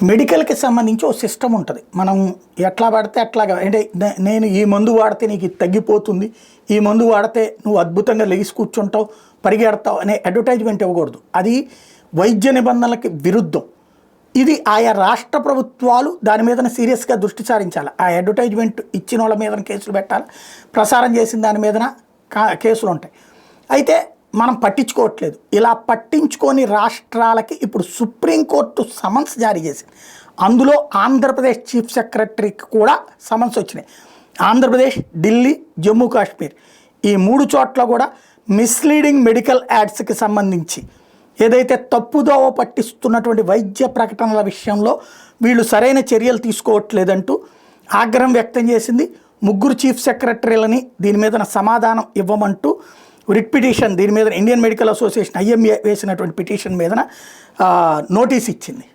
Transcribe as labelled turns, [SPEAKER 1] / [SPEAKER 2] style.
[SPEAKER 1] మెడికల్కి సంబంధించి ఓ సిస్టమ్ ఉంటుంది. మనం ఎట్లా పడితే అట్లాగా, అంటే నేను ఈ మందు వాడితే నీకు ఇది తగ్గిపోతుంది, ఈ మందు వాడితే నువ్వు అద్భుతంగా లెగిసి కూర్చుంటావు, పరిగెడతావు అనే అడ్వర్టైజ్మెంట్ ఇవ్వకూడదు. అది వైద్య నిబంధనలకి విరుద్ధం. ఇది ఆయా రాష్ట్ర ప్రభుత్వాలు దాని మీద సీరియస్గా దృష్టి సారించాలి. ఆ అడ్వర్టైజ్మెంట్ ఇచ్చిన వాళ్ళ మీద కేసులు పెట్టాలి, ప్రసారం చేసిన దాని మీద కేసులు ఉంటాయి. అయితే మనం పట్టించుకోవట్లేదు. ఇలా పట్టించుకొని రాష్ట్రాలకి ఇప్పుడు సుప్రీంకోర్టు సమన్స్ జారీ చేసింది. అందులో ఆంధ్రప్రదేశ్ చీఫ్ సెక్రటరీకి కూడా సమన్స్ వచ్చినాయి. ఆంధ్రప్రదేశ్, ఢిల్లీ, జమ్మూ కాశ్మీర్ ఈ 3 చోట్ల కూడా మిస్లీడింగ్ మెడికల్ యాడ్స్కి సంబంధించి ఏదైతే తప్పుదోవ పట్టిస్తున్నటువంటి వైద్య ప్రకటనల విషయంలో వీళ్ళు సరైన చర్యలు తీసుకోవట్లేదంటూ ఆగ్రహం వ్యక్తం చేసింది. 3 చీఫ్ సెక్రటరీలని దీని మీద సమాధానం ఇవ్వమంటూ రిట్ పిటిషన్, దీని మీద ఇండియన్ మెడికల్ అసోసియేషన్ IMA వేసినటువంటి పిటిషన్ మీద నోటీస్ ఇచ్చింది.